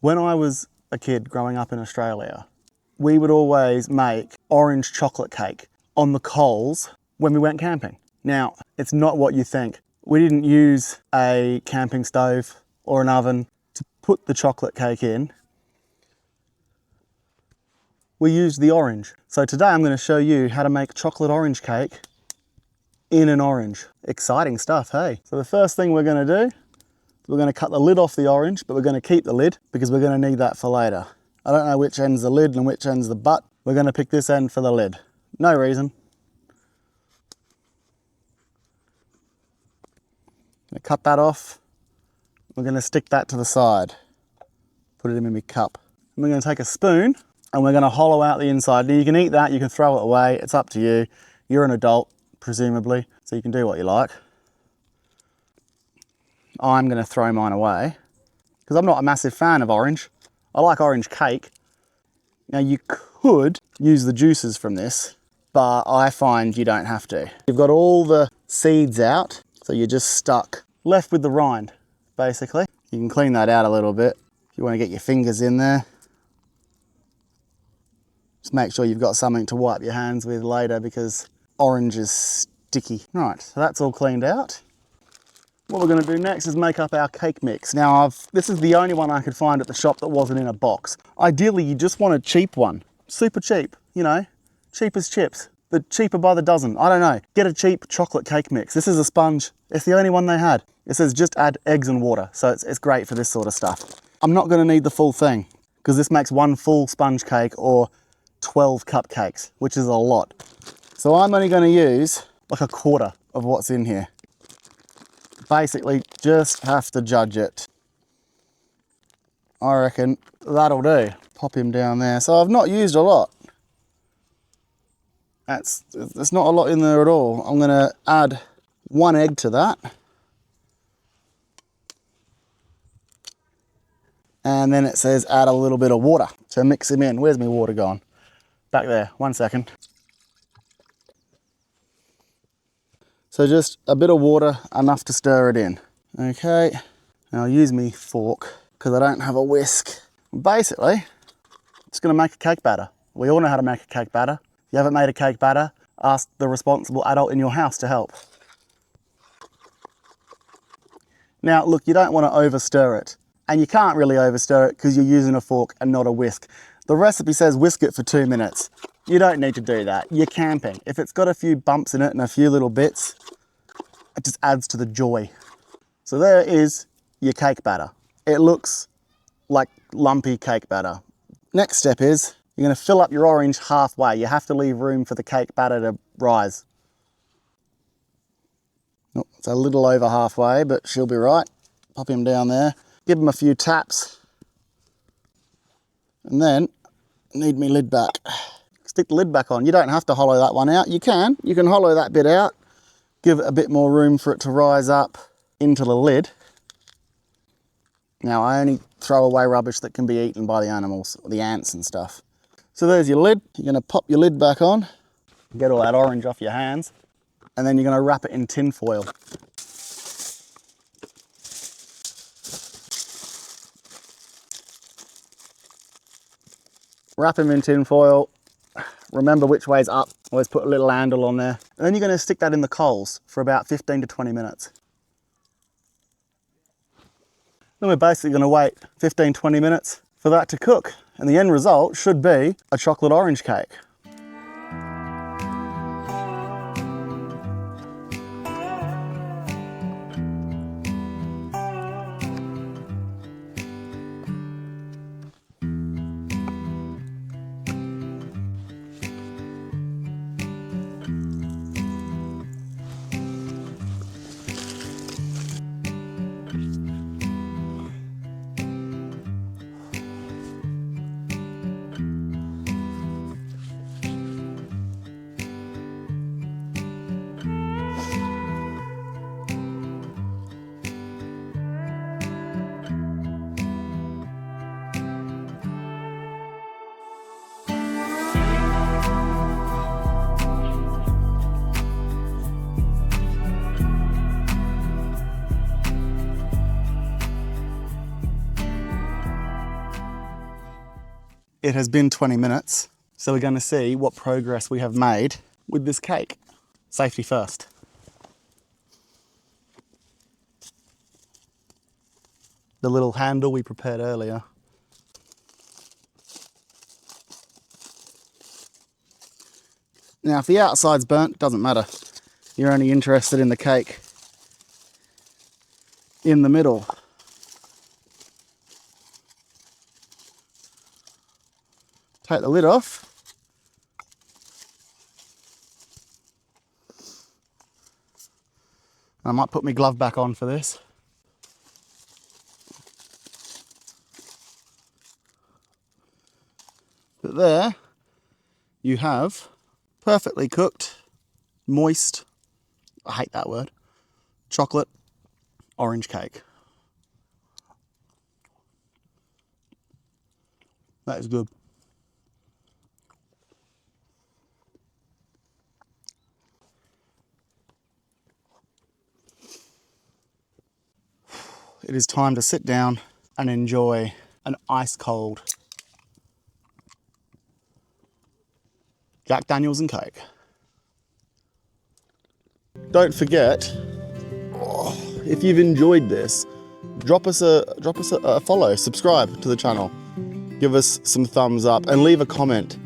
When I was a kid growing up in Australia, we would always make orange chocolate cake on the coals when we went camping. Now, it's not what you think. We didn't use a camping stove or an oven to put the chocolate cake in. We used the orange. So today I'm going to show you how to make chocolate orange cake in an orange. Exciting stuff, hey? So the first thing we're going to do, we're going to cut the lid off the orange, but we're going to keep the lid because we're going to need that for later. I don't know which end's the lid and which end's the butt. We're going to pick this end for the lid. No reason. I'm going to cut that off. We're going to stick that to the side. Put it in my cup. And we're going to take a spoon and we're going to hollow out the inside. Now you can eat that, you can throw it away. It's up to you. You're an adult, presumably, so you can do what you like. I'm going to throw mine away because I'm not a massive fan of orange. I like orange cake. Now you could use the juices from this, but I find you don't have to. You've got all the seeds out, so you're just stuck, left with the rind, basically. You can clean that out a little bit if you want to get your fingers in there. Just make sure you've got something to wipe your hands with later because orange is sticky. Right, so that's all cleaned out. What we're going to do next is make up our cake mix. Now, this is the only one I could find at the shop that wasn't in a box. Ideally, you just want a cheap one. Super cheap, you know, cheap as chips. The cheaper by the dozen, I don't know. Get a cheap chocolate cake mix. This is a sponge. It's the only one they had. It says just add eggs and water, so it's great for this sort of stuff. I'm not going to need the full thing because this makes one full sponge cake or 12 cupcakes, which is a lot. So I'm only going to use like a quarter of what's in here. Basically, just have to judge it. I reckon that'll do. Pop him down there. So I've not used a lot. There's not a lot in there at all. I'm going to add 1 egg to that. And then it says add a little bit of water to mix him in. Where's my water gone? Back there, 1 second. So just a bit of water, enough to stir it in. Okay, now I'll use my fork because I don't have a whisk. Basically, it's gonna make a cake batter. We all know how to make a cake batter. If you haven't made a cake batter, ask the responsible adult in your house to help. Now, look, you don't want to over-stir it. And you can't really over-stir it because you're using a fork and not a whisk. The recipe says whisk it for 2 minutes. You don't need to do that. You're camping. If it's got a few bumps in it and a few little bits, it just adds to the joy. So there is your cake batter. It looks like lumpy cake batter. Next step is you're going to fill up your orange halfway. You have to leave room for the cake batter to rise. Oh, it's a little over halfway, but she'll be right. Pop him down there. Give him a few taps. And then need me lid back. Stick the lid back on. You don't have to hollow that one out. You can hollow that bit out, give it a bit more room for it to rise up into the lid. Now I only throw away rubbish that can be eaten by the animals, the ants and stuff. So there's your lid. You're going to pop your lid back on, get all that orange off your hands, and then you're going to wrap it in tin foil. Wrap them in tin foil. Remember which way's up. Always put a little handle on there. And then you're going to stick that in the coals for about 15 to 20 minutes. Then we're basically going to wait 15, 20 minutes for that to cook. And the end result should be a chocolate orange cake. It has been 20 minutes, so we're going to see what progress we have made with this cake. Safety first. The little handle we prepared earlier. Now, if the outside's burnt, doesn't matter. You're only interested in the cake in the middle. Take the lid off. I might put my glove back on for this. But there you have perfectly cooked, moist, I hate that word, chocolate orange cake. That is good. It is time to sit down and enjoy an ice cold Jack Daniels and cake. Don't forget, if you've enjoyed this, drop us a follow, subscribe to the channel, give us some thumbs up and leave a comment